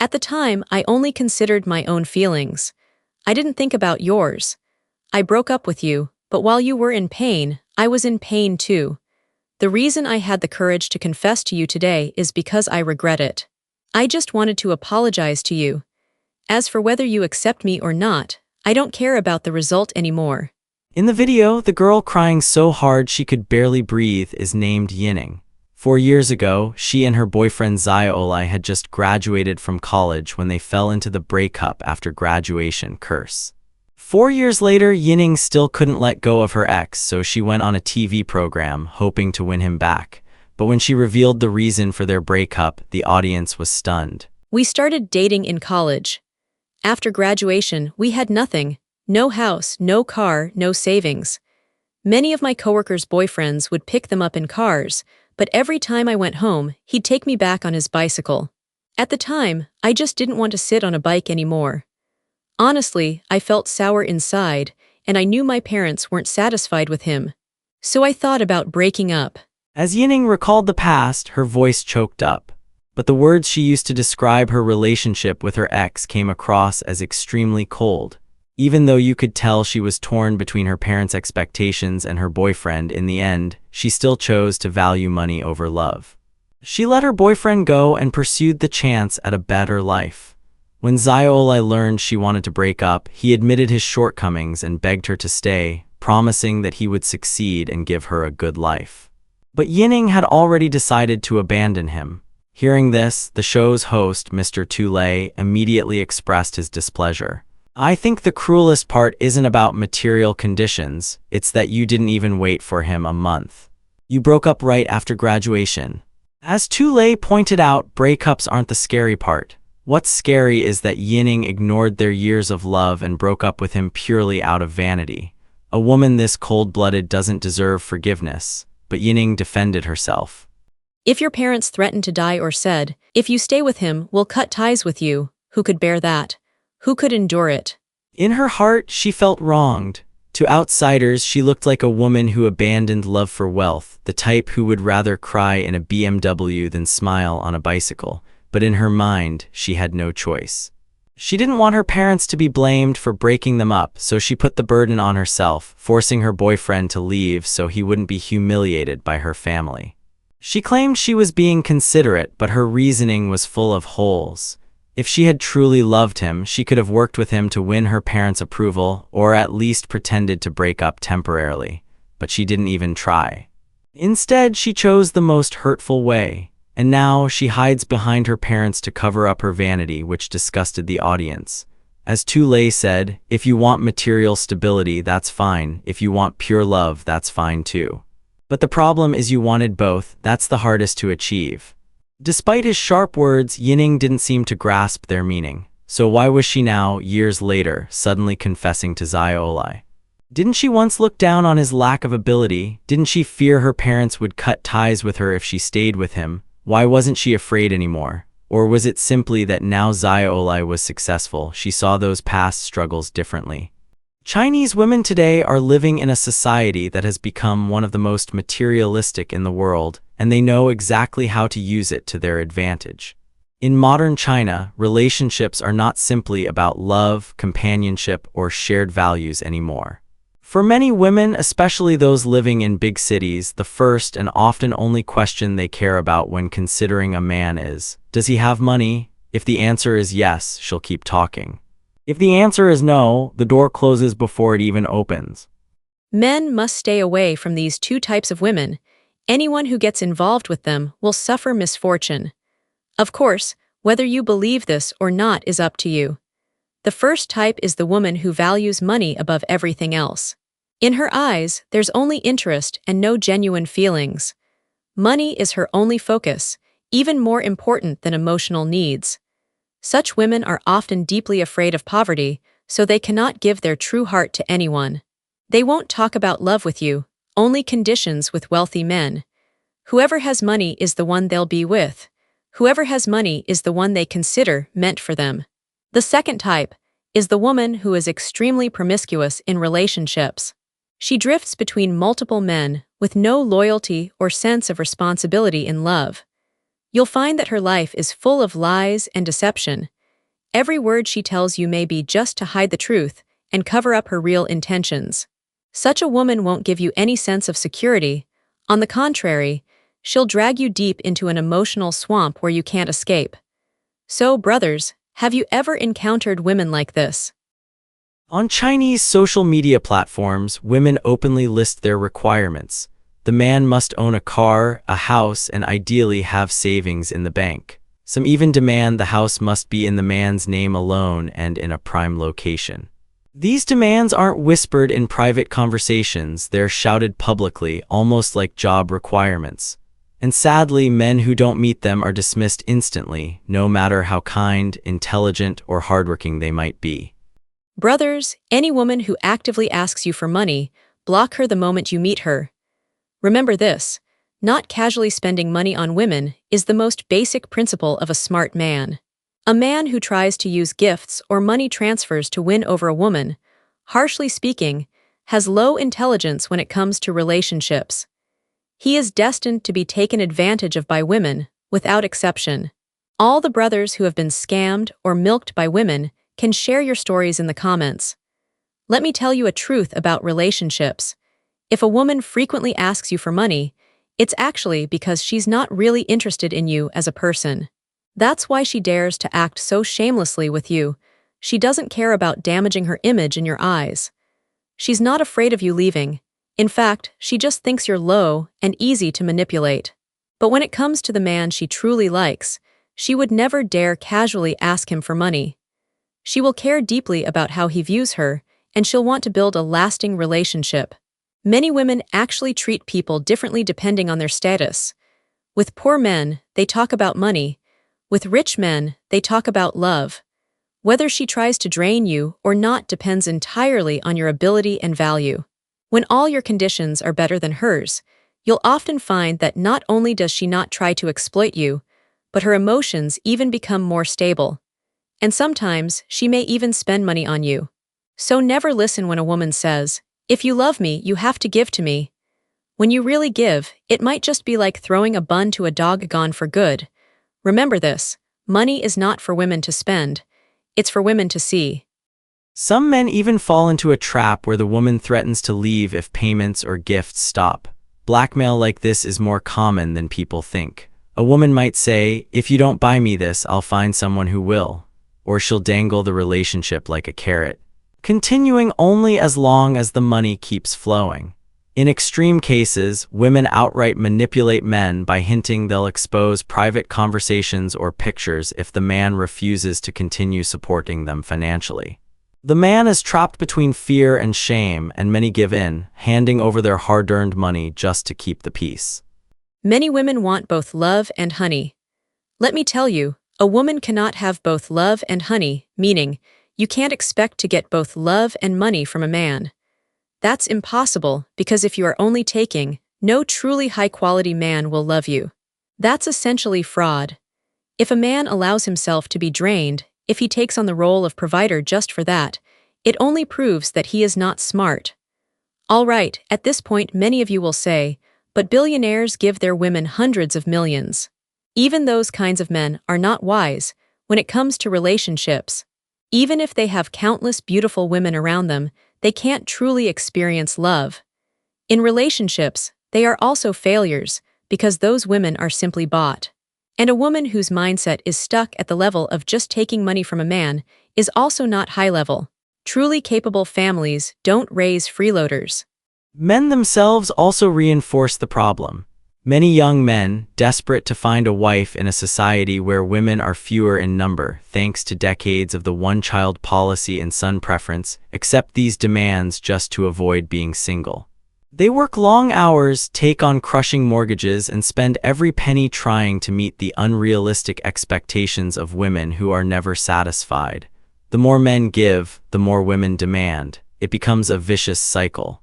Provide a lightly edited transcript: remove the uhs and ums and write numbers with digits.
At the time, I only considered my own feelings. I didn't think about yours. I broke up with you, but while you were in pain, I was in pain too. The reason I had the courage to confess to you today is because I regret it. I just wanted to apologize to you. As for whether you accept me or not, I don't care about the result anymore. In the video, the girl crying so hard she could barely breathe is named Yining. 4 years ago, she and her boyfriend Zaya had just graduated from college when they fell into the breakup after graduation curse. 4 years later, Yining still couldn't let go of her ex, so she went on a TV program hoping to win him back. But when she revealed the reason for their breakup, the audience was stunned. We started dating in college. After graduation, we had nothing. No house, no car, no savings. Many of my coworkers' boyfriends would pick them up in cars, but every time I went home, he'd take me back on his bicycle. At the time, I just didn't want to sit on a bike anymore. Honestly, I felt sour inside, and I knew my parents weren't satisfied with him. So I thought about breaking up. As Yining recalled the past, her voice choked up. But the words she used to describe her relationship with her ex came across as extremely cold. Even though you could tell she was torn between her parents' expectations and her boyfriend, in the end, she still chose to value money over love. She let her boyfriend go and pursued the chance at a better life. When Zaya learned she wanted to break up, he admitted his shortcomings and begged her to stay, promising that he would succeed and give her a good life. But Yining had already decided to abandon him. Hearing this, the show's host, Mr. Tule, immediately expressed his displeasure. I think the cruelest part isn't about material conditions, it's that you didn't even wait for him a month. You broke up right after graduation. As Tule pointed out, breakups aren't the scary part. What's scary is that Yining ignored their years of love and broke up with him purely out of vanity. A woman this cold-blooded doesn't deserve forgiveness, but Yining defended herself. If your parents threatened to die or said, "If you stay with him, we'll cut ties with you," who could bear that? Who could endure it? In her heart, she felt wronged. To outsiders, she looked like a woman who abandoned love for wealth, the type who would rather cry in a BMW than smile on a bicycle. But in her mind, she had no choice. She didn't want her parents to be blamed for breaking them up, so she put the burden on herself, forcing her boyfriend to leave so he wouldn't be humiliated by her family. She claimed she was being considerate, but her reasoning was full of holes. If she had truly loved him, she could have worked with him to win her parents' approval, or at least pretended to break up temporarily. But she didn't even try. Instead, she chose the most hurtful way. And now she hides behind her parents to cover up her vanity, which disgusted the audience. As Tule said, if you want material stability, that's fine. If you want pure love, that's fine too. But the problem is you wanted both. That's the hardest to achieve. Despite his sharp words, Yining didn't seem to grasp their meaning. So why was she now, years later, suddenly confessing to Zaya? Didn't she once look down on his lack of ability? Didn't she fear her parents would cut ties with her if she stayed with him? Why wasn't she afraid anymore? Or was it simply that now Zaya was successful, she saw those past struggles differently? Chinese women today are living in a society that has become one of the most materialistic in the world, and they know exactly how to use it to their advantage. In modern China, relationships are not simply about love, companionship, or shared values anymore. For many women, especially those living in big cities, the first and often only question they care about when considering a man is, does he have money? If the answer is yes, she'll keep talking. If the answer is no, the door closes before it even opens. Men must stay away from these two types of women. Anyone who gets involved with them will suffer misfortune. Of course, whether you believe this or not is up to you. The first type is the woman who values money above everything else. In her eyes, there's only interest and no genuine feelings. Money is her only focus, even more important than emotional needs. Such women are often deeply afraid of poverty, so they cannot give their true heart to anyone. They won't talk about love with you, only conditions with wealthy men. Whoever has money is the one they'll be with. Whoever has money is the one they consider meant for them. The second type is the woman who is extremely promiscuous in relationships. She drifts between multiple men with no loyalty or sense of responsibility in love. You'll find that her life is full of lies and deception. Every word she tells you may be just to hide the truth and cover up her real intentions. Such a woman won't give you any sense of security. On the contrary, she'll drag you deep into an emotional swamp where you can't escape. So, brothers, have you ever encountered women like this? On Chinese social media platforms, women openly list their requirements. The man must own a car, a house, and ideally have savings in the bank. Some even demand the house must be in the man's name alone and in a prime location. These demands aren't whispered in private conversations, they're shouted publicly, almost like job requirements. And sadly, men who don't meet them are dismissed instantly, no matter how kind, intelligent, or hardworking they might be. Brothers, any woman who actively asks you for money, block her the moment you meet her. Remember this, not casually spending money on women is the most basic principle of a smart man. A man who tries to use gifts or money transfers to win over a woman, harshly speaking, has low intelligence when it comes to relationships. He is destined to be taken advantage of by women, without exception. All the brothers who have been scammed or milked by women can share your stories in the comments. Let me tell you a truth about relationships. If a woman frequently asks you for money, it's actually because she's not really interested in you as a person. That's why she dares to act so shamelessly with you. She doesn't care about damaging her image in your eyes. She's not afraid of you leaving. In fact, she just thinks you're low and easy to manipulate. But when it comes to the man she truly likes, she would never dare casually ask him for money. She will care deeply about how he views her, and she'll want to build a lasting relationship. Many women actually treat people differently depending on their status. With poor men, they talk about money. With rich men, they talk about love. Whether she tries to drain you or not depends entirely on your ability and value. When all your conditions are better than hers, you'll often find that not only does she not try to exploit you, but her emotions even become more stable. And sometimes, she may even spend money on you. So never listen when a woman says, "If you love me, you have to give to me." When you really give, it might just be like throwing a bun to a dog gone for good. Remember this, money is not for women to spend, it's for women to see. Some men even fall into a trap where the woman threatens to leave if payments or gifts stop. Blackmail like this is more common than people think. A woman might say, "If you don't buy me this, I'll find someone who will." Or she'll dangle the relationship like a carrot, continuing only as long as the money keeps flowing. In extreme cases, women outright manipulate men by hinting they'll expose private conversations or pictures if the man refuses to continue supporting them financially. The man is trapped between fear and shame, and many give in, handing over their hard-earned money just to keep the peace. Many women want both love and honey. Let me tell you, a woman cannot have both love and honey, meaning you can't expect to get both love and money from a man. That's impossible because if you are only taking, no truly high-quality man will love you. That's essentially fraud. If a man allows himself to be drained, if he takes on the role of provider just for that, it only proves that he is not smart. All right, at this point many of you will say, but billionaires give their women hundreds of millions. Even those kinds of men are not wise when it comes to relationships. Even if they have countless beautiful women around them, they can't truly experience love. In relationships, they are also failures because those women are simply bought. And a woman whose mindset is stuck at the level of just taking money from a man is also not high level. Truly capable families don't raise freeloaders. Men themselves also reinforce the problem. Many young men, desperate to find a wife in a society where women are fewer in number, thanks to decades of the one-child policy and son preference, accept these demands just to avoid being single. They work long hours, take on crushing mortgages, and spend every penny trying to meet the unrealistic expectations of women who are never satisfied. The more men give, the more women demand. It becomes a vicious cycle.